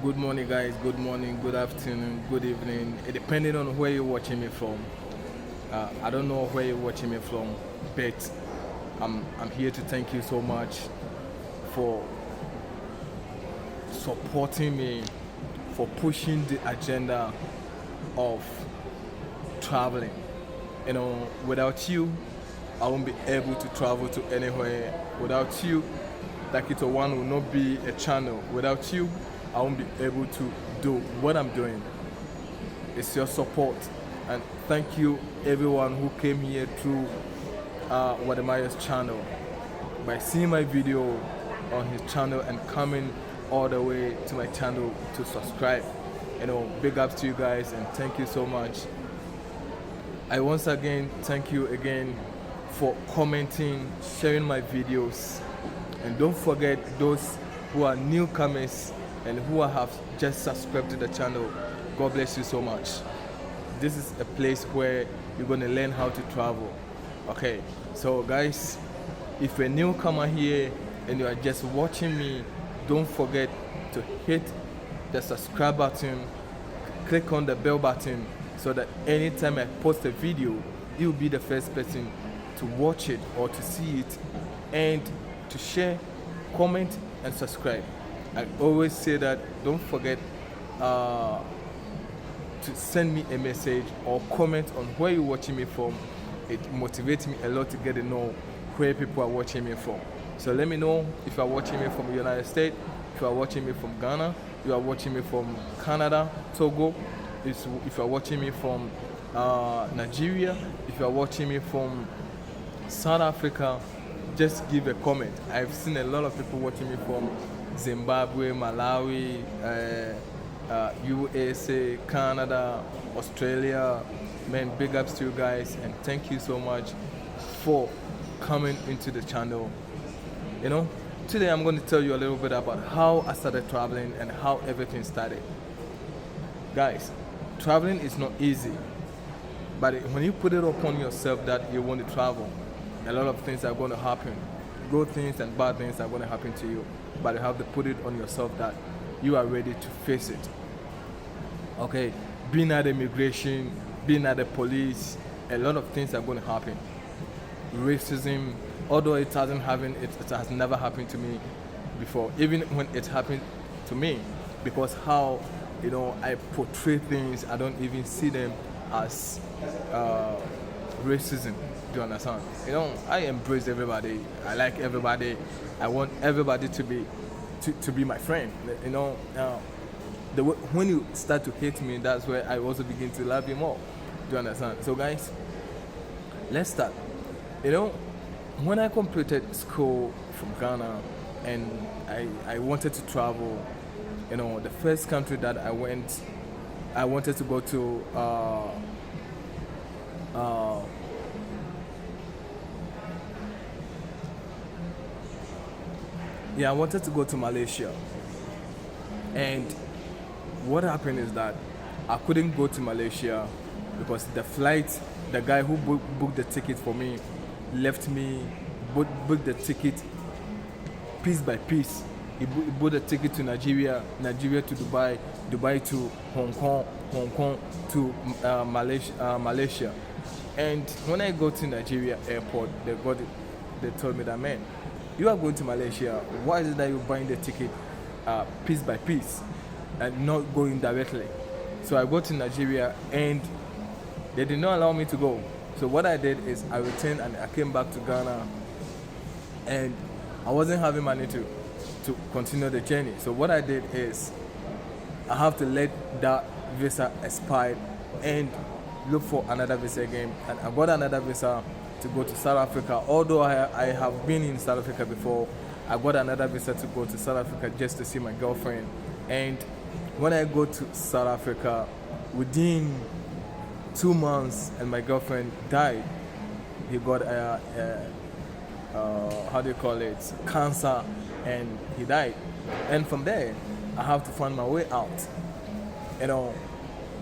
Good morning, guys. Good morning, good afternoon, good evening. Depending on where you're watching me from. I don't know where you're watching me from, but I'm here to thank you so much for supporting me, for pushing the agenda of traveling. Without you, I won't be able to travel to anywhere. Without you, Darkito One will not be a channel. Without you, I won't be able to do what I'm doing. It's your support, and thank you everyone who came here through Wodemaya's channel by seeing my video on his channel and coming all the way to my channel to subscribe. Big ups to you guys and thank you so much. I once again thank you again for commenting, sharing my videos, and don't forget those who are newcomers and who have just subscribed to the channel. God bless you so much. This is a place where you're going to learn how to travel. Okay, so guys, if you're a newcomer here and you are just watching me, don't forget to hit the subscribe button, click on the bell button, so that anytime I post a video, you'll be the first person to watch it or to see it, and to share, comment, and subscribe. I always say that don't forget to send me a message or comment on where you're watching me from. It motivates me a lot to get to know where people are watching me from. So let me know if you are watching me from the United States, if you are watching me from Ghana, if you are watching me from Canada, Togo, if you are watching me from Nigeria, if you are watching me from South Africa, just give a comment. I've seen a lot of people watching me from Zimbabwe, Malawi, USA, Canada, Australia. Man, big ups to you guys and thank you so much for coming into the channel. Today I'm going to tell you a little bit about how I started traveling and how everything started. Guys, traveling is not easy, but when you put it upon yourself that you want to travel, a lot of things are going to happen. Good things and bad things are going to happen to you, but you have to put it on yourself that you are ready to face it. Okay, being at immigration, being at the police, a lot of things are going to happen. Racism, although it has never happened to me before. Even when it happened to me, because how I portray things, I don't even see them as racism. Do you understand? I embrace everybody. I like everybody. I want everybody to be my friend. When you start to hate me, that's where I also begin to love you more. Do you understand? So guys, let's start. When I completed school from Ghana and I wanted to travel, the first country that I wanted to go to I wanted to go to Malaysia. And what happened is that I couldn't go to Malaysia because the guy who booked the ticket for me left me, booked the ticket piece by piece. He bought a ticket to Nigeria to Dubai, Dubai to Hong Kong to Malaysia. And when I go to Nigeria airport, they told me that, man, you are going to Malaysia. Why is it that you're buying the ticket piece by piece and not going directly? So I go to Nigeria and they did not allow me to go. So what I did is I returned and I came back to Ghana, and I wasn't having money to continue the journey. So what I did is I have to let that visa expire and look for another visa again. And I got another visa to go to South Africa. Although I have been in South Africa before, I got another visa to go to South Africa just to see my girlfriend. And when I go to South Africa, within 2 months, and my girlfriend died. He got cancer, and he died. And from there, I have to find my way out.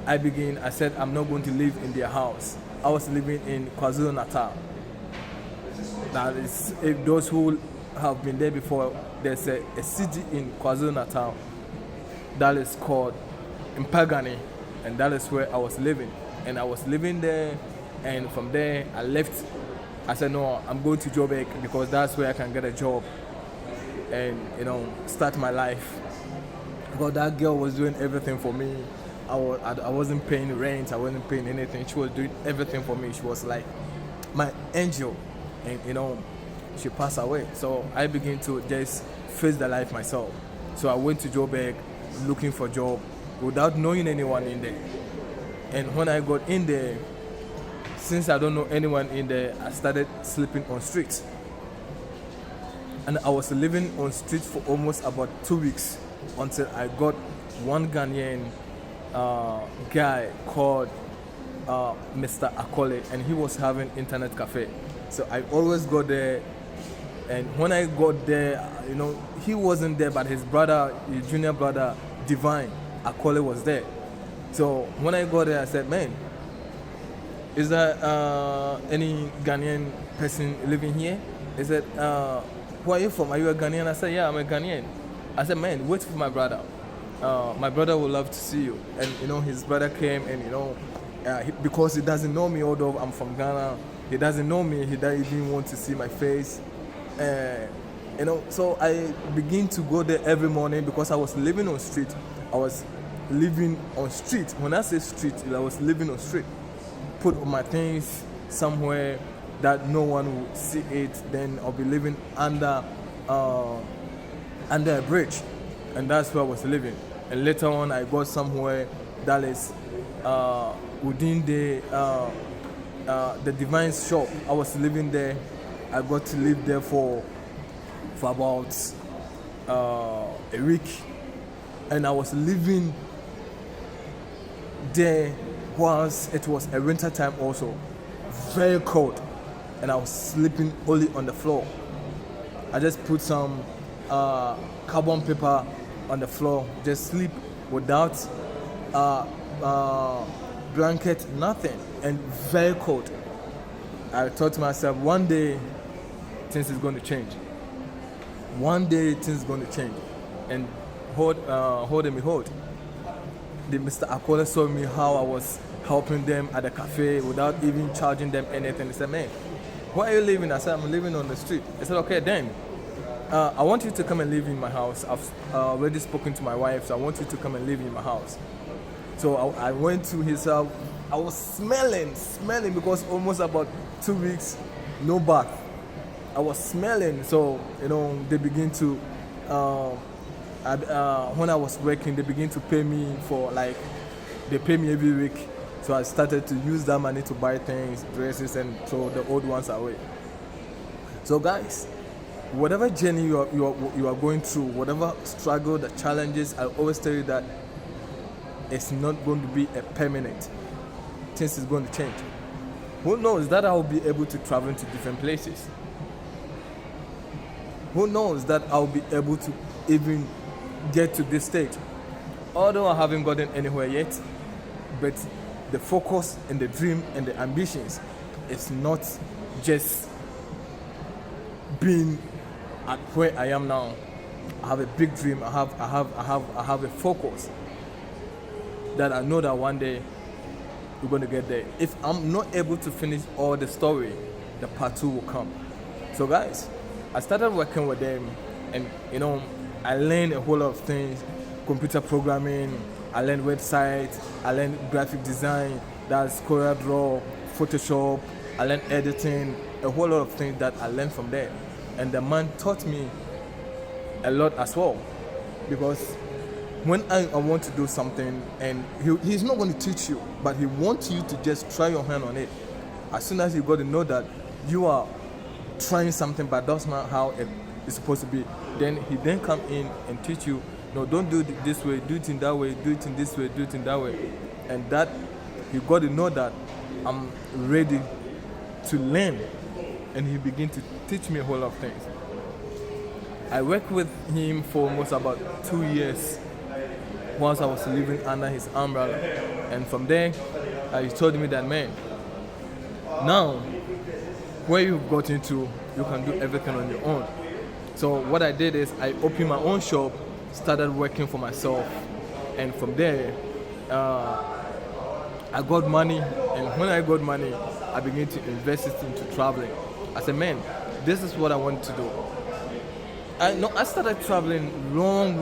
I said I'm not going to live in their house. I was living in KwaZulu Natal. That is, if those who have been there before, there's a city in KwaZulu Natal that is called Impagani, and that is where I was living. And I was living there, and from there I left. I said, no, I'm going to Joburg because that's where I can get a job and, you know, start my life. Because that girl was doing everything for me. I wasn't paying rent, I wasn't paying anything. She was doing everything for me. She was like my angel, and, you know, she passed away. So I began to just face the life myself. So I went to Joburg looking for a job without knowing anyone in there. And when I got in there, since I don't know anyone in there, I started sleeping on streets. And I was living on streets for almost about 2 weeks until I got one Ghanaian guy called Mr. Akole, and he was having internet cafe. So I always go there, and when I got there, you know, he wasn't there, but his brother, his junior brother, Divine Akole, was there. So when I got there, I said, man, is there any Ghanaian person living here? He said, where are you from? Are you a Ghanaian? I said, yeah, I'm a Ghanaian. I said, man, wait for my brother. My brother would love to see you. And, you know, his brother came, and, you know, because he doesn't know me, although I'm from Ghana, he doesn't know me, he doesn't even want to see my face. You know, so I begin to go there every morning because I was living on street. I was living on street. When I say street, I was living on street. Put my things somewhere that no one would see it. Then I'll be living under a bridge, and that's where I was living. And later on, I got somewhere that is within the Divine shop. I was living there. I got to live there for about a week, and I was living there whilst it was a winter time also, very cold, and I was sleeping only on the floor. I just put some carbon paper on the floor, just sleep without blanket, nothing, and very cold. I thought to myself, one day things is going to change. One day things is going to change. And hold. The Mr. Akole saw me how I was helping them at the cafe without even charging them anything. He said, man, where are you living? I said, I'm living on the street. He said, okay, then I want you to come and live in my house. I've already spoken to my wife, so I want you to come and live in my house. So I went to his house. I was smelling because almost about 2 weeks, no bath. I was smelling, so, you know, they begin to, when I was working, they begin to pay me they pay me every week. So I started to use that money to buy things, dresses, and throw the old ones away. So guys, whatever journey you are going through, whatever struggle, the challenges, I always tell you that it's not going to be a permanent. Things is going to change. Who knows that I will be able to travel to different places? Who knows that I'll be able to even get to this stage? Although I haven't gotten anywhere yet, but the focus and the dream and the ambitions is not just being at where I am now. I have a big dream. I have a focus that I know that one day we're going to get there. If I'm not able to finish all the story, the part 2 will come. So guys, I started working with them, and, you know, I learned a whole lot of things: computer programming, I learned websites, I learned graphic design, that's CorelDRAW, Photoshop, I learned editing, a whole lot of things that I learned from there. And the man taught me a lot as well, because when I want to do something, and he's not going to teach you, but he wants you to just try your hand on it. As soon as you got to know that you are trying something, but that's not how it's supposed to be, then he then come in and teach you, no, don't do it this way, do it in that way, do it in this way, do it in that way. And that you got to know that I'm ready to learn, and he began to teach me a whole lot of things. I worked with him for almost about 2 years once I was living under his umbrella. And from there, he told me that, man, now where you've got into, you can do everything on your own. So what I did is I opened my own shop, started working for myself, and from there, I got money, and when I got money, I began to invest it into traveling. I said, man, this is what I want to do. I started traveling long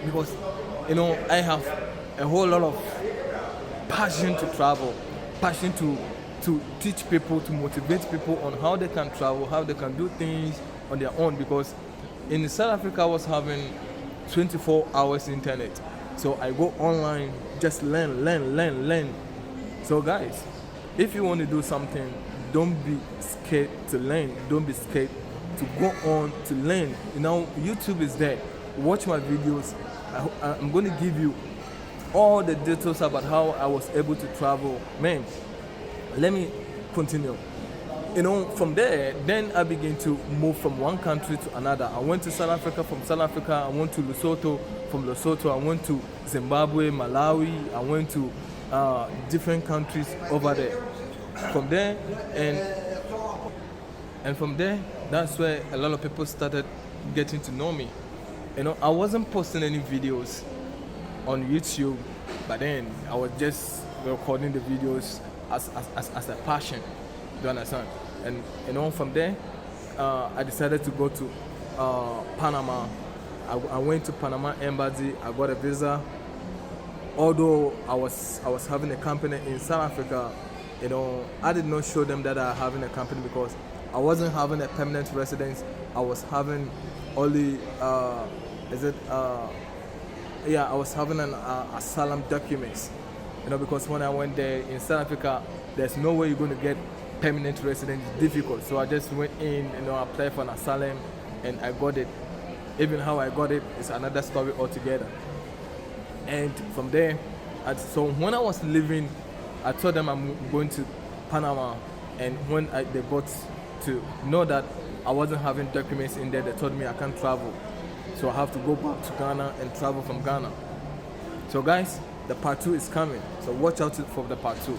because, I have a whole lot of passion to travel, passion to teach people, to motivate people on how they can travel, how they can do things on their own. Because in South Africa, I was having 24 hours internet. So I go online, just learn. So guys, if you want to do something, don't be scared to learn. Don't be scared to go on to learn. YouTube is there. Watch my videos. I'm going to give you all the details about how I was able to travel. Man, let me continue. From there, then I began to move from one country to another. I went to South Africa. From South Africa, I went to Lesotho. From Lesotho, I went to Zimbabwe, Malawi. I went to different countries over there. From there, and from there, that's where a lot of people started getting to know me. I wasn't posting any videos on YouTube, but then I was just recording the videos as a passion. Do you understand? And from there, I decided to go to Panama. I went to Panama Embassy. I got a visa. Although I was having a company in South Africa, I did not show them that I was having a company because I wasn't having a permanent residence. I was having only I was having an asylum documents. Because when I went there in South Africa, there's no way you're going to get permanent residence. It's difficult. So I just went in, applied for an asylum, and I got it. Even how I got it is another story altogether. And from there, so when I was leaving, I told them I'm going to Panama, and when they got to know that I wasn't having documents in there, they told me I can't travel. So I have to go back to Ghana and travel from Ghana. So guys, the part 2 is coming. So watch out for the part 2.